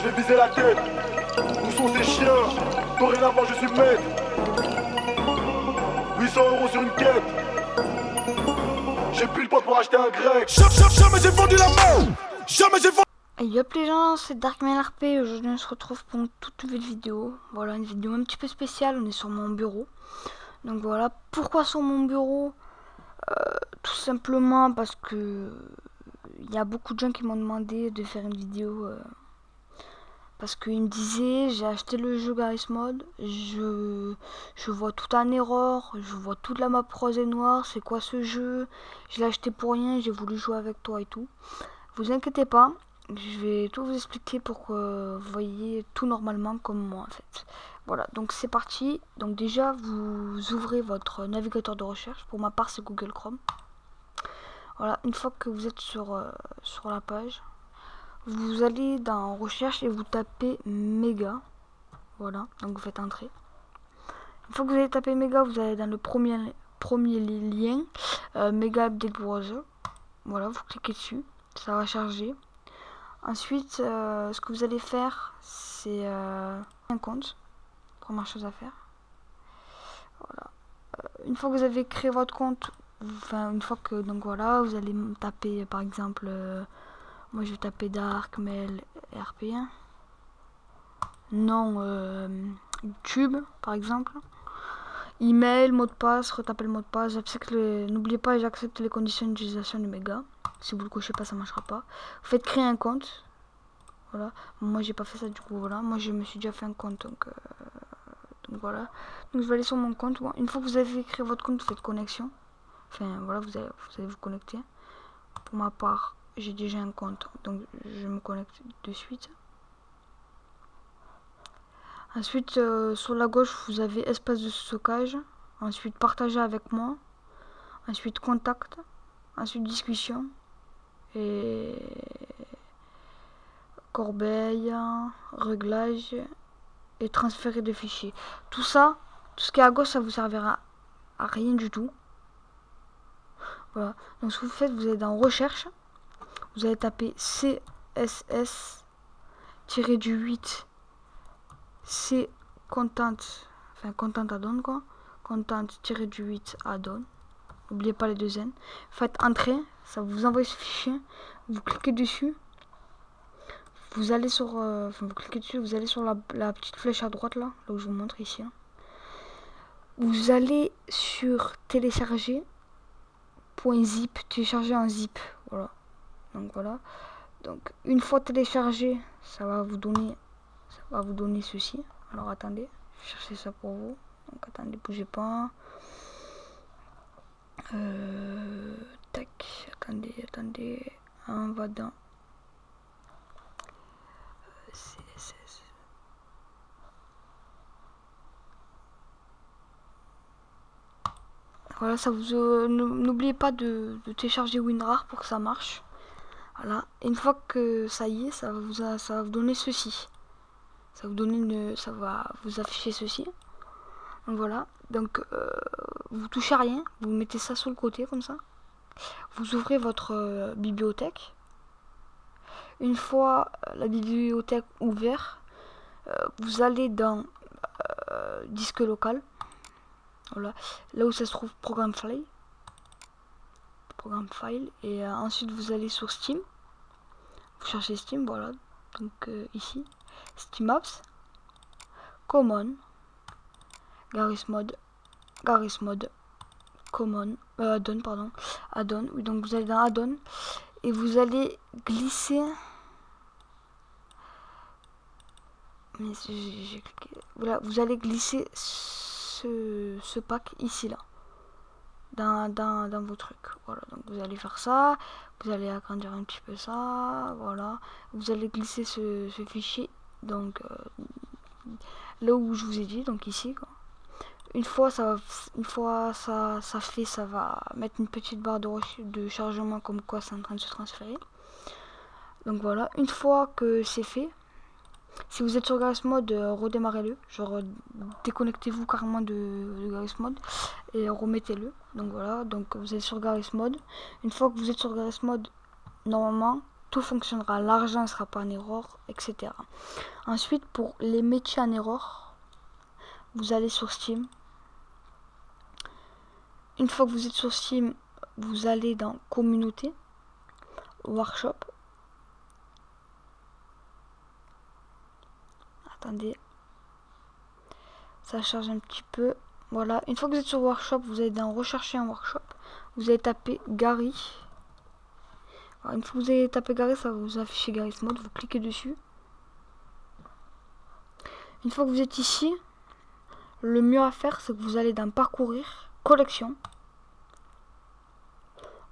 je vais viser la tête. Où sont ces chiens? Dorénavant je suis maître. 800 € sur une quête. J'ai plus le poids pour acheter un grec. Jamais j'ai vendu la main. Jamais j'ai vendu. Et yop les gens, c'est Darkman RP. Aujourd'hui on se retrouve pour une toute nouvelle vidéo. Voilà, une vidéo un petit peu spéciale. On est sur mon bureau. Donc voilà, pourquoi sur mon bureau? Tout simplement parce que il y a beaucoup de gens qui m'ont demandé de faire une vidéo parce qu'ils me disaient j'ai acheté le jeu Garry's Mod, je vois tout en erreur, je vois toute la map rose et noire, c'est quoi ce jeu, je l'ai acheté pour rien, j'ai voulu jouer avec toi et tout. Vous inquiétez pas, je vais tout vous expliquer pour que vous voyez tout normalement comme moi en fait. Voilà, donc c'est parti. Donc déjà vous ouvrez votre navigateur de recherche, pour ma part c'est Google Chrome. Voilà, une fois que vous êtes sur la page, vous allez dans recherche et vous tapez méga. Voilà, donc vous faites entrer. Une fois que vous avez tapé méga, vous allez dans le premier lien, méga update browser. Voilà, vous cliquez dessus, ça va charger. Ensuite, ce que vous allez faire, c'est un compte. Première chose à faire. Voilà. Une fois que vous avez créé votre compte, une fois que donc voilà, vous allez taper par exemple, moi je vais taper Darkmail RP1. Non, YouTube par exemple. Email, mot de passe, retapez le mot de passe. N'oubliez pas, j'accepte les conditions d'utilisation du méga. Si vous le cochez pas, ça marchera pas. Vous faites créer un compte. Voilà. Moi j'ai pas fait ça du coup. Voilà. Moi je me suis déjà fait un compte donc voilà. Donc je vais aller sur mon compte. Une fois que vous avez créé votre compte, vous faites connexion. Enfin voilà, vous allez vous connecter. Pour ma part, j'ai déjà un compte, donc je me connecte de suite. Ensuite, sur la gauche, vous avez espace de stockage. Ensuite, partager avec moi. Ensuite, contact. Ensuite, discussion. Et corbeille, réglage et transférer de fichiers. Tout ça, tout ce qui est à gauche, ça vous servira à rien du tout. Voilà. Donc, ce que vous faites, vous allez dans recherche. Vous allez taper CSS-8 C content, enfin content add-on quoi, content-8 add-on. N'oubliez pas les deux N. Faites entrer, ça vous envoie ce fichier. Vous cliquez dessus. Vous allez sur, vous cliquez dessus, vous allez sur la petite flèche à droite là où je vous montre ici. Vous allez sur télécharger .zip, télécharger en zip. Voilà. Donc voilà. Donc une fois téléchargé, ça va vous donner ceci. Alors attendez, je vais chercher ça pour vous. Donc attendez, bougez pas. Tac, attendez. On va dans CSS. Voilà, ça vous n'oubliez pas de télécharger WinRAR pour que ça marche. Voilà, et une fois que ça y est, ça va vous donner ceci. Ça va vous afficher ceci. Donc voilà, donc vous touchez à rien, vous mettez ça sur le côté comme ça. Vous ouvrez votre bibliothèque. Une fois la bibliothèque ouverte, vous allez dans disque local. Voilà, là où ça se trouve programme file. Et ensuite vous allez sur Steam. Vous cherchez Steam, voilà. Donc ici, Steam Apps, Common, Garry's Mod, Common, Add-on. Oui, donc vous allez dans Add-on et vous allez glisser. Mais j'ai cliqué. Voilà, vous allez glisser ce pack ici là. Dans vos trucs. Voilà, donc vous allez faire ça. Vous allez agrandir un petit peu ça. Voilà. Vous allez glisser ce fichier. Donc là où je vous ai dit, donc ici quoi. Une fois ça fait, ça va mettre une petite barre de chargement comme quoi c'est en train de se transférer. Donc voilà, une fois que c'est fait, si vous êtes sur Garry's Mod, redémarrez-le, genre déconnectez-vous carrément de Garry's Mod et remettez-le. Donc voilà, donc vous êtes sur Garry's Mod. Une fois que vous êtes sur Garry's Mod, normalement tout fonctionnera, l'argent ne sera pas en erreur, etc. Ensuite, pour les métiers en erreur, vous allez sur Steam. Une fois que vous êtes sur Steam, vous allez dans communauté, workshop. Attendez, ça charge un petit peu. Voilà, une fois que vous êtes sur workshop, vous allez dans rechercher un workshop. Vous allez taper Gary. Alors, une fois que vous avez tapé Gary, ça va vous afficher Garry's Mod. Vous cliquez dessus. Une fois que vous êtes ici, le mieux à faire, c'est que vous allez dans parcourir, collection.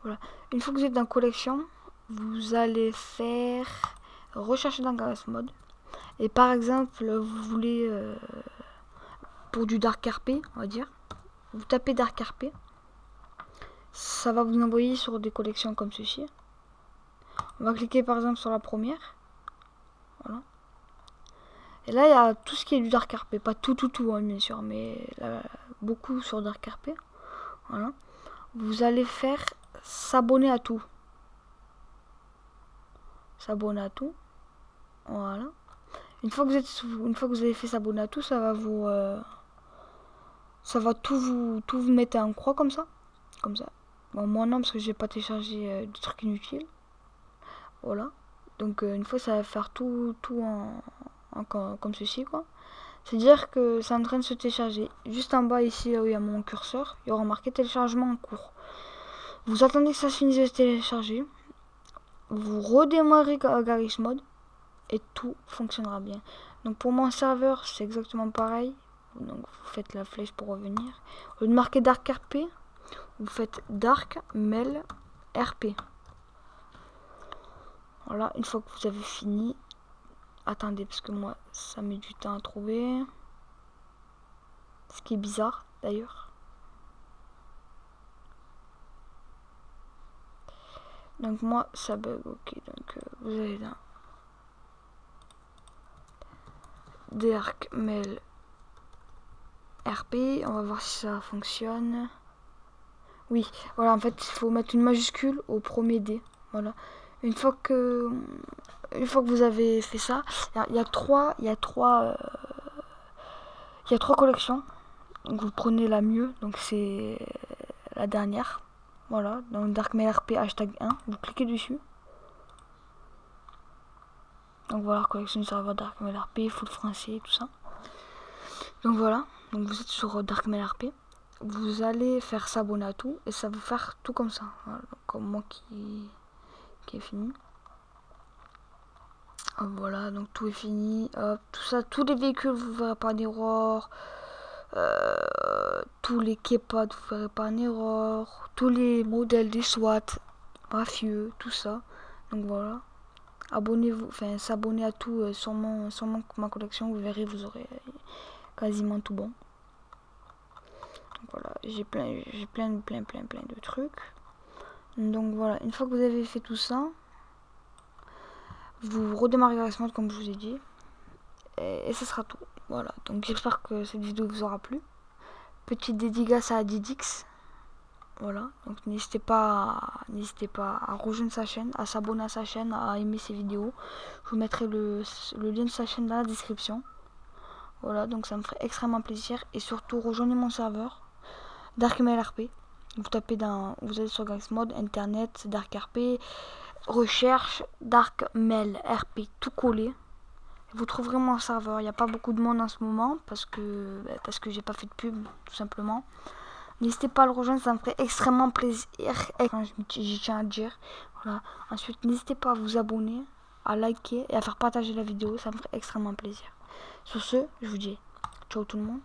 Voilà. Une fois que vous êtes dans collection, vous allez faire rechercher dans Garry's Mod. Et par exemple, vous voulez pour du Dark RP, on va dire, vous tapez Dark RP. Ça va vous envoyer sur des collections comme ceci. On va cliquer par exemple sur la première. Voilà. Et là, il y a tout ce qui est du Dark RP. Pas tout, hein, bien sûr, mais là, beaucoup sur Dark RP. Voilà. Vous allez faire s'abonner à tout. S'abonner à tout. Voilà. Une fois que vous avez fait s'abonner à tout, ça va vous... ça va tout vous mettre en croix comme ça. Comme ça. Bon, moi non, parce que j'ai pas téléchargé des trucs inutiles. Voilà. Donc une fois ça va faire tout comme ceci, quoi. C'est-à-dire que c'est en train de se télécharger. Juste en bas ici, là où il y a mon curseur, il y aura marqué téléchargement en cours. Vous attendez que ça se finisse de se télécharger. Vous redémarrez Garry's Mod et tout fonctionnera bien. Donc pour mon serveur, c'est exactement pareil. Donc vous faites la flèche pour revenir. Au lieu de marquer Dark RP, vous faites Dark Mail RP. Voilà, une fois que vous avez fini, attendez parce que moi ça met du temps à trouver. Ce qui est bizarre d'ailleurs. Donc moi ça bug, ok. Donc vous allez là. Dark Mail RP, on va voir si ça fonctionne. Oui, voilà, en fait il faut mettre une majuscule au premier D. Voilà. Une fois que vous avez fait ça, il y a trois collections. Donc vous prenez la mieux, donc c'est la dernière. Voilà, donc Dark Mail RP hashtag 1, vous cliquez dessus. Donc voilà, collection du serveur Dark Mail RP, full français, tout ça. Donc voilà, donc vous êtes sur Dark Mail RP. Vous allez faire s'abonner à tout et ça va faire tout comme ça. Voilà, comme moi qui est fini. Hop, voilà, donc tout est fini. Hop, tout ça, tous les véhicules vous verrez pas en erreur. Tous les Kepa vous verrez pas en erreur. Tous les modèles des SWAT, mafieux, tout ça. Donc voilà. Abonnez-vous, enfin s'abonner à tout sur ma collection, vous verrez, vous aurez quasiment tout bon. Donc voilà, j'ai plein de trucs. Donc voilà, une fois que vous avez fait tout ça, vous redémarrez Garry's Mod comme je vous ai dit. Et ce sera tout. Voilà, donc j'espère que cette vidéo vous aura plu. Petite dédicace à Didix. Voilà, donc n'hésitez pas à rejoindre sa chaîne, à s'abonner à sa chaîne, à aimer ses vidéos. Je vous mettrai le lien de sa chaîne dans la description. Voilà, donc ça me ferait extrêmement plaisir. Et surtout, rejoignez mon serveur Dark Mail RP. Vous allez sur Garry's Mod, internet, Dark RP, recherche, Dark Mail RP, tout collé. Vous trouverez mon serveur. Il n'y a pas beaucoup de monde en ce moment parce que j'ai pas fait de pub, tout simplement. N'hésitez pas à le rejoindre, ça me ferait extrêmement plaisir. Et j'y tiens à dire. Voilà. Ensuite, n'hésitez pas à vous abonner, à liker et à faire partager la vidéo, ça me ferait extrêmement plaisir. Sur ce, je vous dis ciao tout le monde.